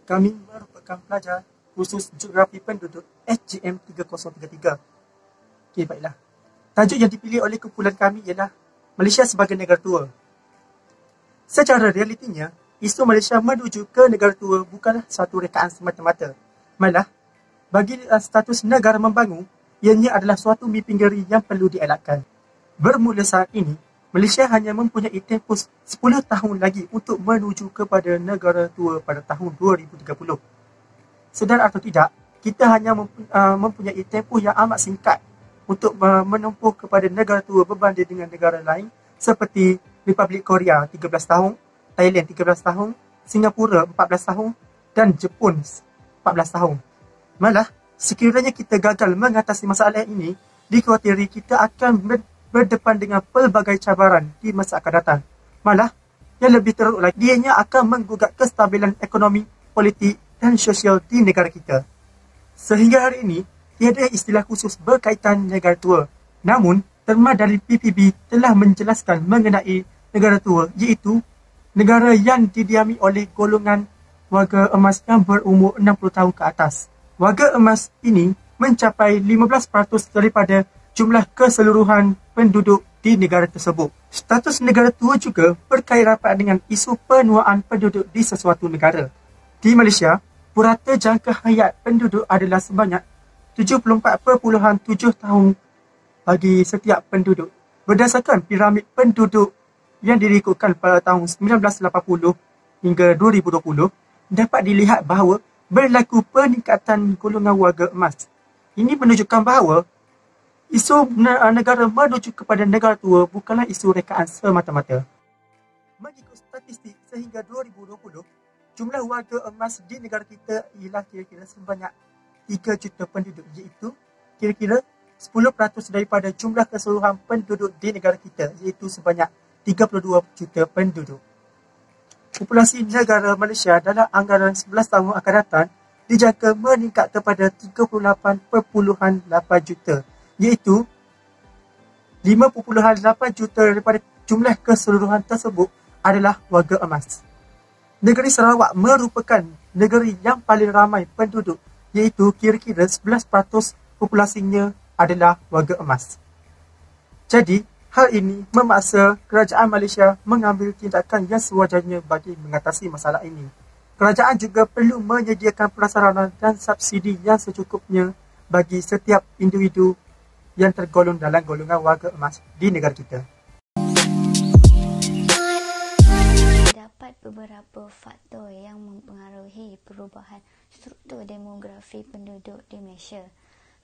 Kami merupakan pelajar khusus Geografi Penduduk SGM 3033. Okey, baiklah. Tajuk yang dipilih oleh kumpulan kami ialah Malaysia sebagai negara tua. Secara realitinya, isu Malaysia menuju ke negara tua bukanlah satu rekaan semata-mata. Malah, bagi status negara membangun, ianya adalah suatu mimpi ngeri yang perlu dielakkan. Bermula saat ini, Malaysia hanya mempunyai tempoh 10 tahun lagi untuk menuju kepada negara tua pada tahun 2030. Sedar atau tidak, kita hanya mempunyai tempoh yang amat singkat untuk menempuh kepada negara tua berbanding dengan negara lain seperti Republik Korea 13 tahun, Thailand 13 tahun, Singapura 14 tahun dan Jepun 14 tahun. Malah, sekiranya kita gagal mengatasi masalah ini, dikhawatiri kita akan berdepan dengan pelbagai cabaran di masa akan datang. Malah, yang lebih teruk lagi, dianya akan menggugat kestabilan ekonomi, politik dan sosial di negara kita. Sehingga hari ini, tiada istilah khusus berkaitan negara tua. Namun, terma dari PPB telah menjelaskan mengenai negara tua, iaitu negara yang didiami oleh golongan warga emas yang berumur 60 tahun ke atas. Warga emas ini mencapai 15% daripada jumlah keseluruhan penduduk di negara tersebut. Status negara tua juga berkait rapat dengan isu penuaan penduduk di sesuatu negara. Di Malaysia, purata jangka hayat penduduk adalah sebanyak 74.7 tahun bagi setiap penduduk. Berdasarkan piramid penduduk yang direkodkan pada tahun 1980 hingga 2020, dapat dilihat bahawa berlaku peningkatan golongan warga emas. Ini menunjukkan bahawa isu negara menuju kepada negara tua bukanlah isu rekaan semata-mata. Mengikut statistik sehingga 2020, jumlah warga emas di negara kita ialah kira-kira sebanyak 3 juta penduduk, iaitu kira-kira 10% daripada jumlah keseluruhan penduduk di negara kita, iaitu sebanyak 32 juta penduduk. Populasi negara Malaysia dalam anggaran 11 tahun akan datang dijangka meningkat kepada 38.8 juta, iaitu 5.8 juta daripada jumlah keseluruhan tersebut adalah warga emas. Negeri Sarawak merupakan negeri yang paling ramai penduduk, iaitu kira-kira 11% populasinya adalah warga emas. Jadi, hal ini memaksa kerajaan Malaysia mengambil tindakan yang sewajarnya bagi mengatasi masalah ini. Kerajaan juga perlu menyediakan prasarana dan subsidi yang secukupnya bagi setiap individu yang tergolong dalam golongan warga emas di negara kita. Terdapat beberapa faktor yang mempengaruhi perubahan struktur demografi penduduk di Malaysia.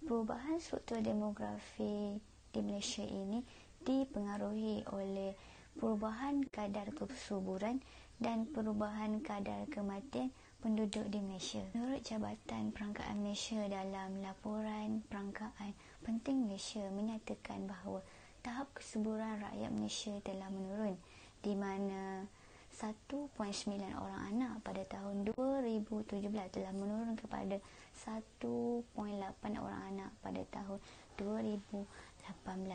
Perubahan struktur demografi di Malaysia ini dipengaruhi oleh perubahan kadar kesuburan dan perubahan kadar kematian penduduk di Malaysia. Menurut Jabatan Perangkaan Malaysia dalam laporan Perangkaan Penting Malaysia menyatakan bahawa tahap kesuburan rakyat Malaysia telah menurun, di mana 1.9 orang anak pada tahun 2017 telah menurun kepada 1.8 orang anak pada tahun 2018.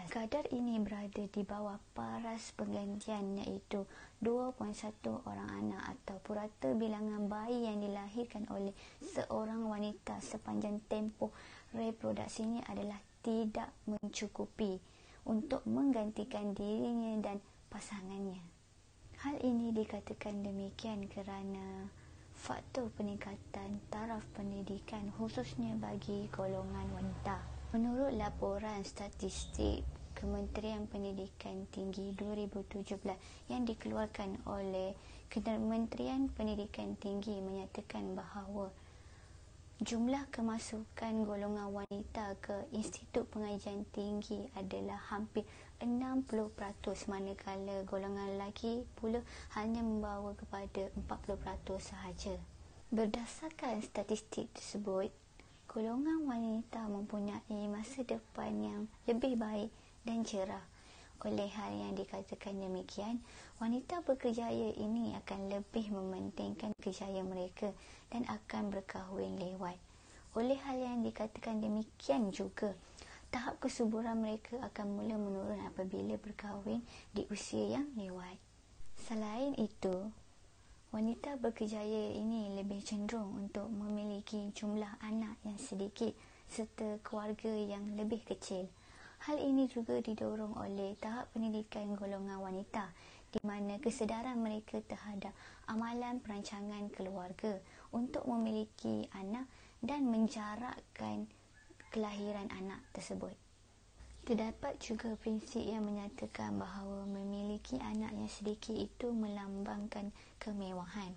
Kadar ini berada di bawah paras penggantian, iaitu 2.1 orang anak atau purata bilangan bayi yang dilahirkan oleh seorang wanita sepanjang tempoh reproduksinya adalah tidak mencukupi untuk menggantikan dirinya dan pasangannya. Hal ini dikatakan demikian kerana faktor peningkatan taraf pendidikan khususnya bagi golongan wanita. Menurut laporan statistik Kementerian Pendidikan Tinggi 2017 yang dikeluarkan oleh Kementerian Pendidikan Tinggi menyatakan bahawa jumlah kemasukan golongan wanita ke Institut Pengajian Tinggi adalah hampir 60%, manakala golongan lelaki pula hanya membawa kepada 40% sahaja. Berdasarkan statistik tersebut, golongan wanita mempunyai masa depan yang lebih baik dan cerah. Oleh hal yang dikatakan demikian, wanita berkejaya ini akan lebih mementingkan kejayaan mereka dan akan berkahwin lewat. Oleh hal yang dikatakan demikian juga, tahap kesuburan mereka akan mula menurun apabila berkahwin di usia yang lewat. Selain itu, Wanita berkejaya ini lebih cenderung untuk memiliki jumlah anak yang sedikit serta keluarga yang lebih kecil. Hal ini juga didorong oleh tahap pendidikan golongan wanita di mana kesedaran mereka terhadap amalan perancangan keluarga untuk memiliki anak dan menjarakkan kelahiran anak tersebut. Terdapat juga prinsip yang menyatakan bahawa memiliki anak yang sedikit itu melambangkan kemewahan.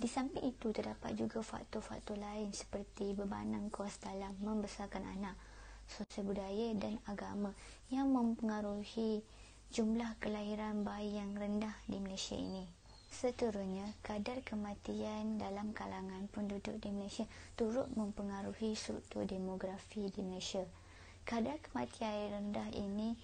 Di samping itu, terdapat juga faktor-faktor lain seperti bebanan kos dalam membesarkan anak, sosial budaya dan agama yang mempengaruhi jumlah kelahiran bayi yang rendah di Malaysia ini. Seterusnya, kadar kematian dalam kalangan penduduk di Malaysia turut mempengaruhi struktur demografi di Malaysia. Kadar kematian rendah ini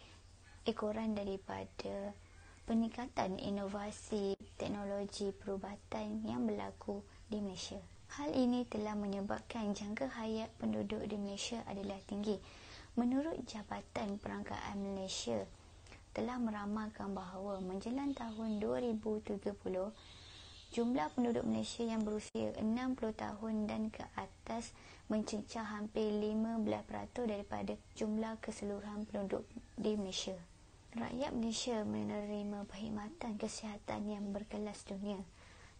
ekoran daripada peningkatan inovasi teknologi perubatan yang berlaku di Malaysia. Hal ini telah menyebabkan jangka hayat penduduk di Malaysia adalah tinggi. Menurut Jabatan Perangkaan Malaysia, telah meramalkan bahawa menjelang tahun 2030, jumlah penduduk Malaysia yang berusia 60 tahun dan ke atas mencecah hampir 15% daripada jumlah keseluruhan penduduk di Malaysia. Rakyat Malaysia menerima perkhidmatan kesihatan yang berkelas dunia.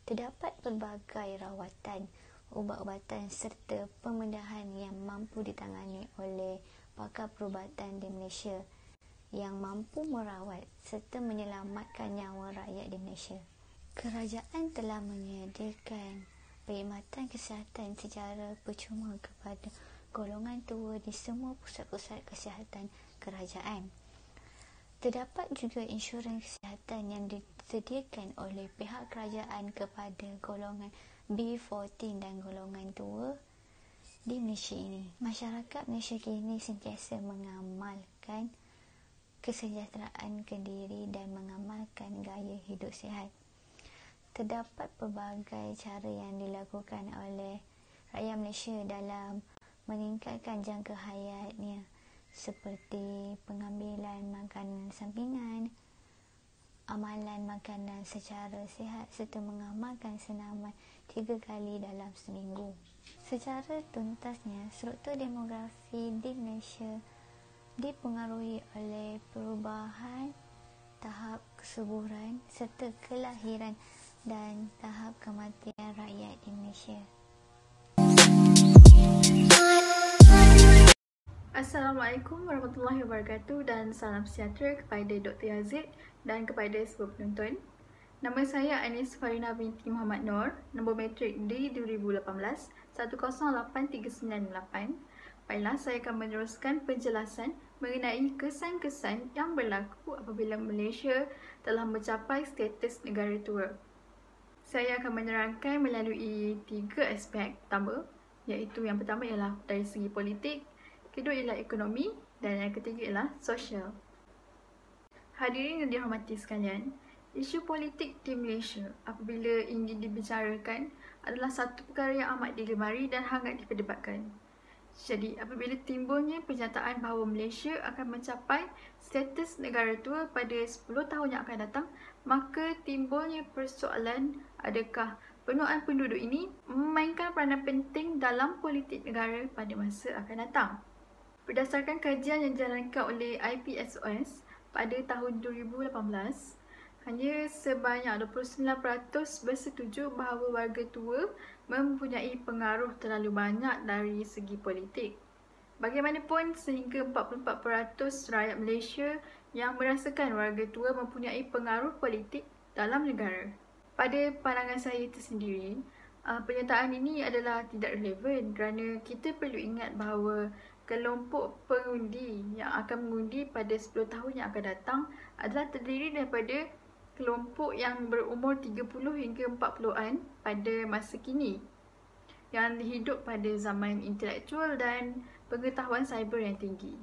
Terdapat pelbagai rawatan, ubat-ubatan serta pembedahan yang mampu ditangani oleh pakar perubatan di Malaysia yang mampu merawat serta menyelamatkan nyawa rakyat di Malaysia. Kerajaan telah menyediakan perkhidmatan kesihatan secara percuma kepada golongan tua di semua pusat-pusat kesihatan kerajaan. Terdapat juga insurans kesihatan yang disediakan oleh pihak kerajaan kepada golongan B14 dan golongan tua di Malaysia ini. Masyarakat Malaysia kini sentiasa mengamalkan kesejahteraan kendiri dan mengamalkan gaya hidup sihat. Terdapat pelbagai cara yang dilakukan oleh rakyat Malaysia dalam meningkatkan jangka hayatnya seperti pengambilan makanan sampingan, amalan makanan secara sihat serta mengamalkan senaman 3 kali dalam seminggu. Secara tuntasnya, struktur demografi di Malaysia dipengaruhi oleh perubahan tahap kesuburan serta kelahiran dan tahap kematian rakyat di Malaysia. Assalamualaikum warahmatullahi wabarakatuh dan salam sejahtera kepada Dr. Yazid dan kepada semua penonton. Nama saya Anis Farina binti Muhammad Noor, nombor matrik D2018 108398. Baiklah, saya akan meneruskan penjelasan mengenai kesan-kesan yang berlaku apabila Malaysia telah mencapai status negara tua. Saya akan menerangkan melalui 3 aspek utama, iaitu yang pertama ialah dari segi politik, kedua ialah ekonomi dan yang ketiga ialah sosial. Hadirin yang dihormati sekalian, isu politik di Malaysia apabila ingin dibicarakan adalah satu perkara yang amat digemari dan hangat diperdebatkan. Jadi, apabila timbulnya pernyataan bahawa Malaysia akan mencapai status negara tua pada 10 tahun yang akan datang, maka timbulnya persoalan adakah penuaan penduduk ini memainkan peranan penting dalam politik negara pada masa akan datang. Berdasarkan kajian yang dijalankan oleh IPSOS pada tahun 2018, hanya sebanyak 29% bersetuju bahawa warga tua mempunyai pengaruh terlalu banyak dari segi politik. Bagaimanapun, sehingga 44% rakyat Malaysia yang merasakan warga tua mempunyai pengaruh politik dalam negara. Pada pandangan saya tersendiri, pernyataan ini adalah tidak relevan kerana kita perlu ingat bahawa kelompok pengundi yang akan mengundi pada 10 tahun yang akan datang adalah terdiri daripada kelompok yang berumur 30 hingga 40-an pada masa kini yang hidup pada zaman intelektual dan pengetahuan cyber yang tinggi.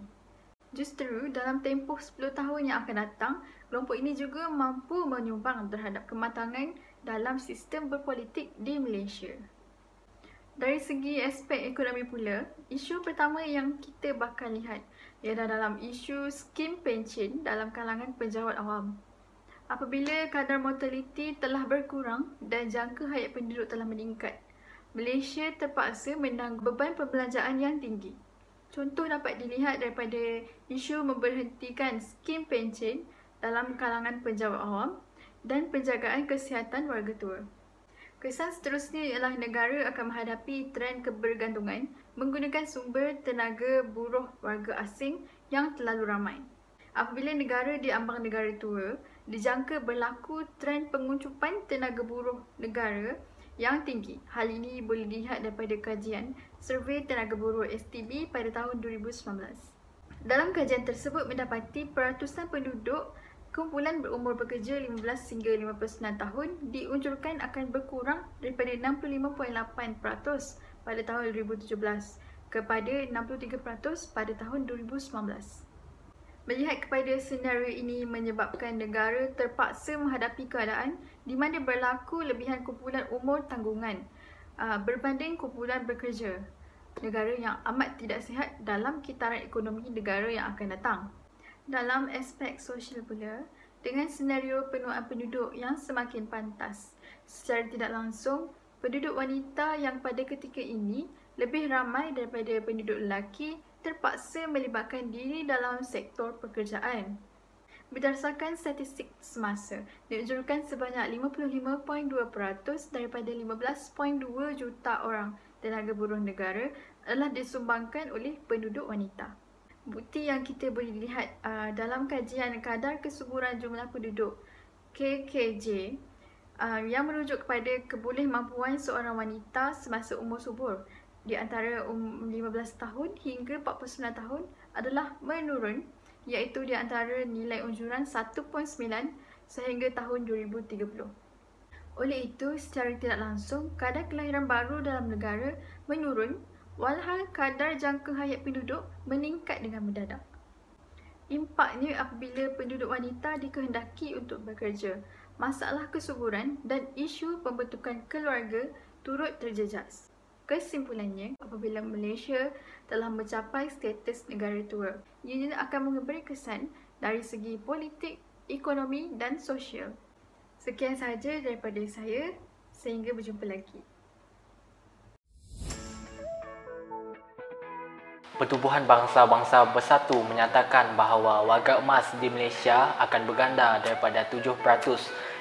Justru dalam tempoh 10 tahun yang akan datang, kelompok ini juga mampu menyumbang terhadap kematangan dalam sistem berpolitik di Malaysia. Dari segi aspek ekonomi pula, isu pertama yang kita bakal lihat ialah dalam isu skim pencen dalam kalangan pejabat awam. Apabila kadar mortaliti telah berkurang dan jangka hayat penduduk telah meningkat, Malaysia terpaksa menanggung beban perbelanjaan yang tinggi. Contoh dapat dilihat daripada isu memberhentikan skim pencen dalam kalangan penjawat awam dan penjagaan kesihatan warga tua. Kesan seterusnya ialah negara akan menghadapi trend kebergantungan menggunakan sumber tenaga buruh warga asing yang terlalu ramai. Apabila negara diambang negara tua, dijangka berlaku trend penguncupan tenaga buruh negara yang tinggi. Hal ini boleh dilihat daripada kajian Survey Tenaga Buruh STB pada tahun 2019. Dalam kajian tersebut mendapati peratusan penduduk kumpulan berumur bekerja 15 hingga 59 tahun diunjurkan akan berkurang daripada 65.8% pada tahun 2017 kepada 63% pada tahun 2019. Melihat kepada senario ini menyebabkan negara terpaksa menghadapi keadaan di mana berlaku lebihan kumpulan umur tanggungan berbanding kumpulan bekerja. Negara yang amat tidak sihat dalam kitaran ekonomi negara yang akan datang. Dalam aspek sosial pula, dengan senario penuaan penduduk yang semakin pantas, secara tidak langsung, penduduk wanita yang pada ketika ini lebih ramai daripada penduduk lelaki terpaksa melibatkan diri dalam sektor pekerjaan. Berdasarkan statistik semasa, dianjurkan sebanyak 55.2% daripada 15.2 juta orang tenaga buruh negara adalah disumbangkan oleh penduduk wanita. Bukti yang kita boleh lihat dalam kajian kadar kesuburan jumlah penduduk KKJ yang merujuk kepada kebolehmampuan seorang wanita semasa umur subur di antara 15 tahun hingga 49 tahun adalah menurun, iaitu di antara nilai unjuran 1.9 sehingga tahun 2030. Oleh itu, secara tidak langsung, kadar kelahiran baru dalam negara menurun walhal kadar jangka hayat penduduk meningkat dengan mendadak. Impaknya apabila penduduk wanita dikehendaki untuk bekerja, masalah kesuburan dan isu pembentukan keluarga turut terjejas. Kesimpulannya, apabila Malaysia telah mencapai status negara tua, ianya akan memberi kesan dari segi politik, ekonomi dan sosial. Sekian sahaja daripada saya, sehingga berjumpa lagi. Pertubuhan Bangsa-Bangsa Bersatu menyatakan bahawa warga emas di Malaysia akan berganda daripada 7%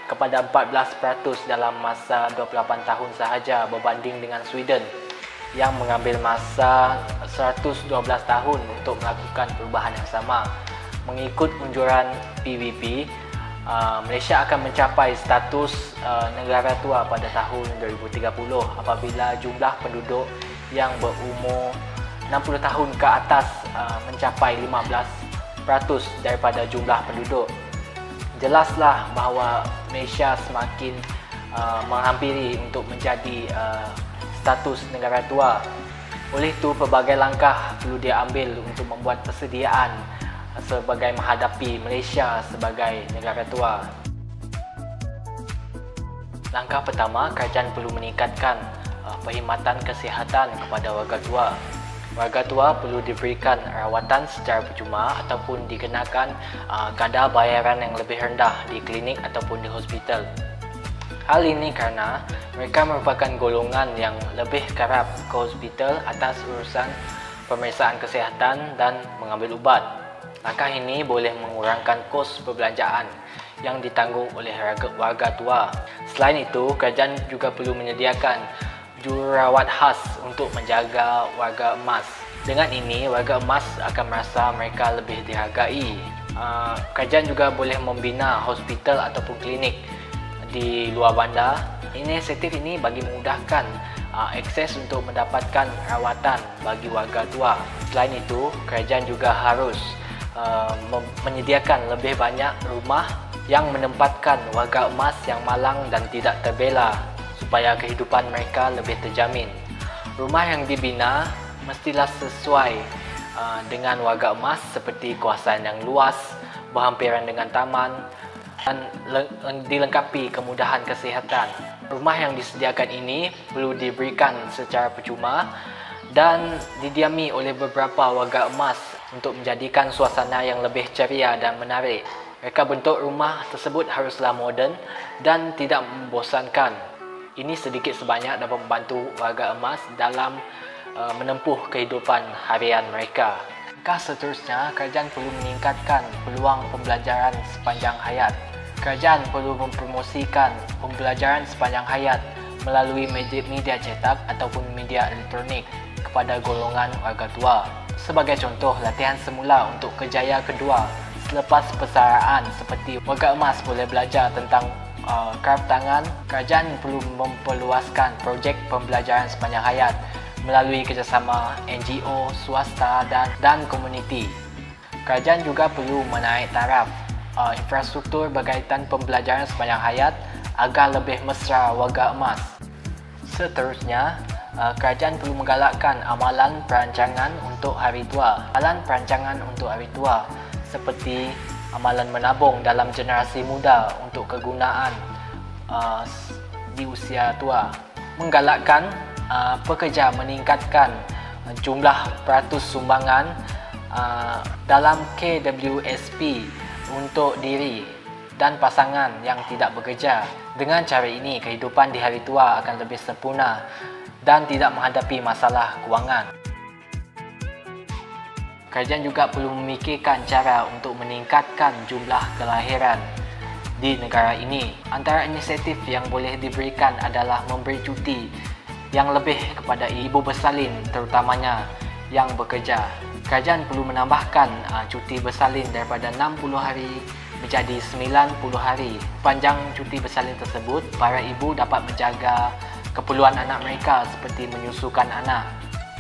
kepada 14% dalam masa 28 tahun sahaja berbanding dengan Sweden yang mengambil masa 112 tahun untuk melakukan perubahan yang sama. Mengikut unjuran PBB, Malaysia akan mencapai status negara tua pada tahun 2030 apabila jumlah penduduk yang berumur 60 tahun ke atas mencapai 15% daripada jumlah penduduk. Jelaslah bahawa Malaysia semakin menghampiri untuk menjadi status negara tua. Oleh itu, pelbagai langkah perlu diambil untuk membuat persediaan sebagai menghadapi Malaysia sebagai negara tua. Langkah pertama, kerajaan perlu meningkatkan perkhidmatan kesihatan kepada warga tua. Warga tua perlu diberikan rawatan secara percuma ataupun dikenakan kadar bayaran yang lebih rendah di klinik ataupun di hospital. Hal ini kerana mereka merupakan golongan yang lebih kerap ke hospital atas urusan pemeriksaan kesihatan dan mengambil ubat. Langkah ini boleh mengurangkan kos perbelanjaan yang ditanggung oleh warga tua. Selain itu, kerajaan juga perlu menyediakan jururawat khas untuk menjaga warga emas. Dengan ini, warga emas akan merasa mereka lebih dihargai. Kerajaan juga boleh membina hospital ataupun klinik di luar bandar. Inisiatif ini bagi memudahkan akses untuk mendapatkan rawatan bagi warga tua. Selain itu, kerajaan juga harus menyediakan lebih banyak rumah yang menempatkan warga emas yang malang dan tidak terbela supaya kehidupan mereka lebih terjamin. Rumah yang dibina mestilah sesuai dengan warga emas seperti kawasan yang luas, berhampiran dengan taman dan dilengkapi kemudahan kesihatan. Rumah yang disediakan ini perlu diberikan secara percuma dan didiami oleh beberapa warga emas untuk menjadikan suasana yang lebih ceria dan menarik. Reka bentuk rumah tersebut haruslah moden dan tidak membosankan. Ini sedikit sebanyak dapat membantu warga emas dalam menempuh kehidupan harian mereka. Langkah seterusnya, kerajaan perlu meningkatkan peluang pembelajaran sepanjang hayat. Kerajaan perlu mempromosikan pembelajaran sepanjang hayat melalui media cetak ataupun media elektronik kepada golongan warga tua. Sebagai contoh, latihan semula untuk kejayaan kedua selepas persaraan seperti warga emas boleh belajar tentang kraf tangan. Kerajaan perlu memperluaskan projek pembelajaran sepanjang hayat melalui kerjasama NGO, swasta dan komuniti. Kerajaan juga perlu menaik taraf infrastruktur berkaitan pembelajaran sepanjang hayat agar lebih mesra warga emas. Seterusnya, kerajaan perlu menggalakkan amalan perancangan untuk hari tua. Amalan perancangan untuk hari tua seperti amalan menabung dalam generasi muda untuk kegunaan di usia tua. Menggalakkan pekerja meningkatkan jumlah peratus sumbangan dalam KWSP untuk diri dan pasangan yang tidak bekerja. Dengan cara ini, kehidupan di hari tua akan lebih sempurna dan tidak menghadapi masalah kewangan. Kerajaan juga perlu memikirkan cara untuk meningkatkan jumlah kelahiran di negara ini. Antara inisiatif yang boleh diberikan adalah memberi cuti yang lebih kepada ibu bersalin, terutamanya yang bekerja. Kerajaan perlu menambahkan cuti bersalin daripada 60 hari menjadi 90 hari. Sepanjang cuti bersalin tersebut, para ibu dapat menjaga keperluan anak mereka seperti menyusukan anak.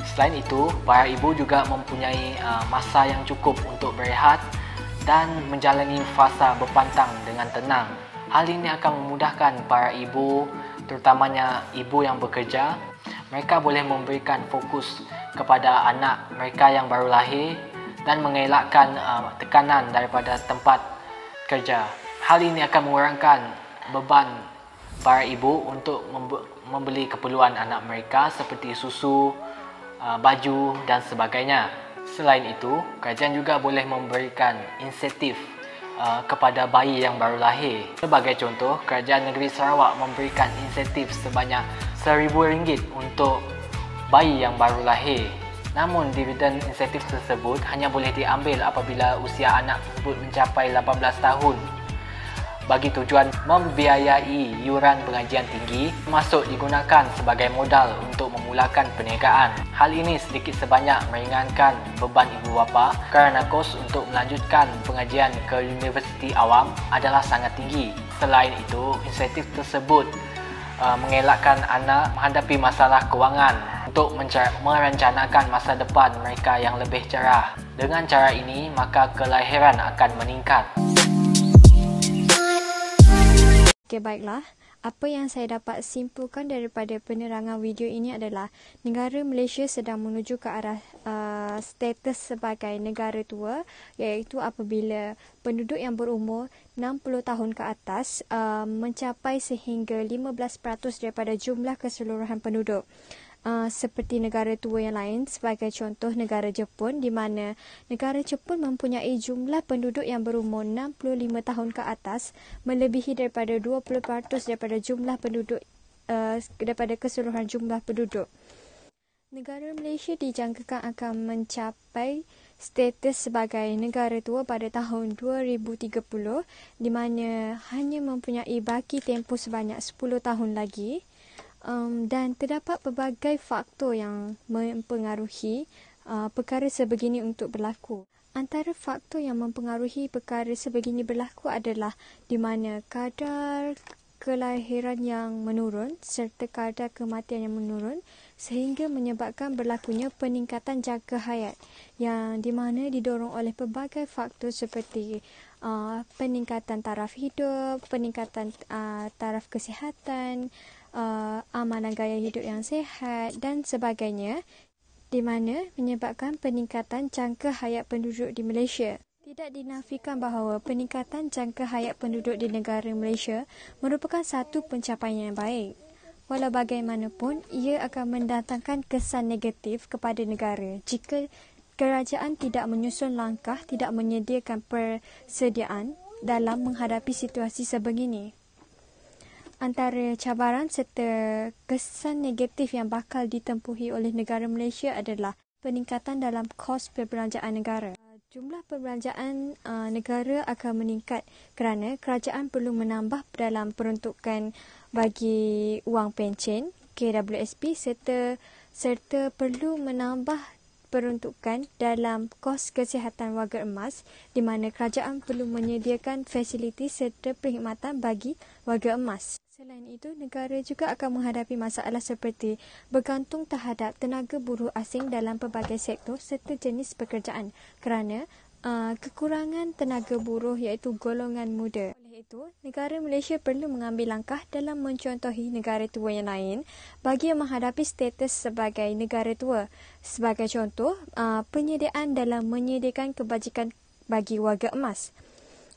Selain itu, para ibu juga mempunyai masa yang cukup untuk berehat dan menjalani fasa berpantang dengan tenang. Hal ini akan memudahkan para ibu, terutamanya ibu yang bekerja. Mereka boleh memberikan fokus kepada anak mereka yang baru lahir dan mengelakkan tekanan daripada tempat kerja. Hal ini akan mengurangkan beban para ibu untuk membeli keperluan anak mereka seperti susu, baju dan sebagainya. Selain itu, kerajaan juga boleh memberikan insentif kepada bayi yang baru lahir. Sebagai contoh, Kerajaan Negeri Sarawak memberikan insentif sebanyak RM1,000 untuk bayi yang baru lahir. Namun, dividen insentif tersebut hanya boleh diambil apabila usia anak tersebut mencapai 18 tahun. Bagi tujuan membiayai yuran pengajian tinggi, termasuk digunakan sebagai modal untuk memulakan perniagaan. Hal ini sedikit sebanyak meringankan beban ibu bapa kerana kos untuk melanjutkan pengajian ke universiti awam adalah sangat tinggi. Selain itu, insentif tersebut mengelakkan anak menghadapi masalah kewangan untuk merencanakan masa depan mereka yang lebih cerah. Dengan cara ini, maka kelahiran akan meningkat. Okey, baiklah. Apa yang saya dapat simpulkan daripada penerangan video ini adalah negara Malaysia sedang menuju ke arah status sebagai negara tua, iaitu apabila penduduk yang berumur 60 tahun ke atas mencapai sehingga 15% daripada jumlah keseluruhan penduduk. Seperti negara tua yang lain, sebagai contoh negara Jepun, di mana negara Jepun mempunyai jumlah penduduk yang berumur 65 tahun ke atas melebihi daripada 20% daripada jumlah penduduk daripada keseluruhan jumlah penduduk. Negara Malaysia dijangkakan akan mencapai status sebagai negara tua pada tahun 2030, di mana hanya mempunyai baki tempoh sebanyak 10 tahun lagi. Dan terdapat pelbagai faktor yang mempengaruhi perkara sebegini untuk berlaku. Antara faktor yang mempengaruhi perkara sebegini berlaku adalah di mana kadar kelahiran yang menurun serta kadar kematian yang menurun, sehingga menyebabkan berlakunya peningkatan jangka hayat yang di mana didorong oleh pelbagai faktor seperti peningkatan taraf hidup, peningkatan taraf kesihatan, amalan gaya hidup yang sihat dan sebagainya, di mana menyebabkan peningkatan jangka hayat penduduk di Malaysia. Tidak dinafikan bahawa peningkatan jangka hayat penduduk di negara Malaysia merupakan satu pencapaian yang baik. Walau bagaimanapun, ia akan mendatangkan kesan negatif kepada negara jika kerajaan tidak menyusun langkah, tidak menyediakan persediaan dalam menghadapi situasi sebegini. Antara cabaran serta kesan negatif yang bakal ditempuhi oleh negara Malaysia adalah peningkatan dalam kos perbelanjaan negara. Jumlah perbelanjaan negara akan meningkat kerana kerajaan perlu menambah dalam peruntukan bagi wang pencen KWSP serta perlu menambah peruntukan dalam kos kesihatan warga emas di mana kerajaan perlu menyediakan fasiliti serta perkhidmatan bagi warga emas. Selain itu, negara juga akan menghadapi masalah seperti bergantung terhadap tenaga buruh asing dalam pelbagai sektor serta jenis pekerjaan kerana kekurangan tenaga buruh iaitu golongan muda. Oleh itu, negara Malaysia perlu mengambil langkah dalam mencontohi negara tua yang lain bagi menghadapi status sebagai negara tua. Sebagai contoh, penyediaan dalam menyediakan kebajikan bagi warga emas.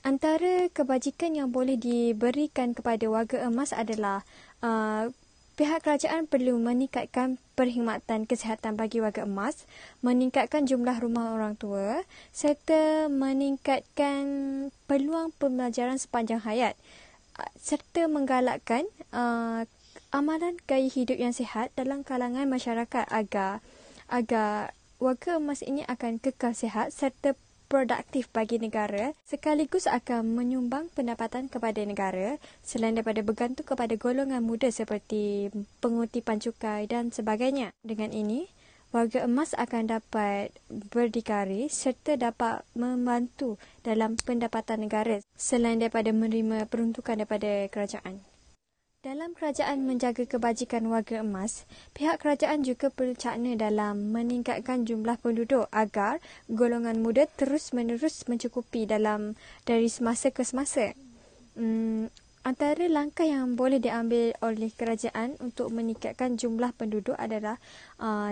Antara kebajikan yang boleh diberikan kepada warga emas adalah pihak kerajaan perlu meningkatkan perkhidmatan kesihatan bagi warga emas, meningkatkan jumlah rumah orang tua serta meningkatkan peluang pembelajaran sepanjang hayat serta menggalakkan amalan gaya hidup yang sihat dalam kalangan masyarakat agar warga emas ini akan kekal sihat serta produktif bagi negara sekaligus akan menyumbang pendapatan kepada negara selain daripada bergantung kepada golongan muda seperti pengutipan cukai dan sebagainya. Dengan ini, warga emas akan dapat berdikari serta dapat membantu dalam pendapatan negara selain daripada menerima peruntukan daripada kerajaan. Dalam kerajaan menjaga kebajikan warga emas, pihak kerajaan juga perlu cakna dalam meningkatkan jumlah penduduk agar golongan muda terus-menerus mencukupi dari semasa ke semasa. Antara langkah yang boleh diambil oleh kerajaan untuk meningkatkan jumlah penduduk adalah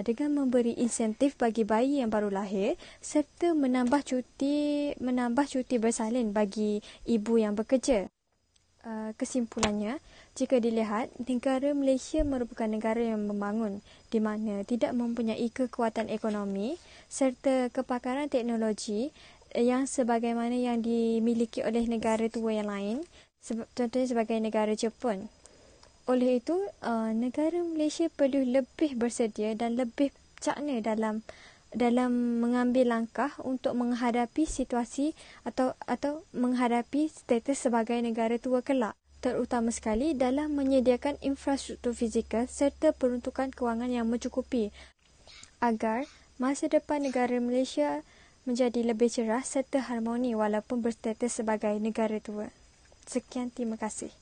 dengan memberi insentif bagi bayi yang baru lahir serta menambah cuti bersalin bagi ibu yang bekerja. Kesimpulannya, jika dilihat, negara Malaysia merupakan negara yang membangun di mana tidak mempunyai kekuatan ekonomi serta kepakaran teknologi yang sebagaimana yang dimiliki oleh negara tua yang lain, contohnya sebagai negara Jepun. Oleh itu, negara Malaysia perlu lebih bersedia dan lebih cakna dalam mengambil langkah untuk menghadapi situasi atau menghadapi status sebagai negara tua kelak, terutama sekali dalam menyediakan infrastruktur fizikal serta peruntukan kewangan yang mencukupi agar masa depan negara Malaysia menjadi lebih cerah serta harmoni walaupun berstatus sebagai negara tua. Sekian, terima kasih.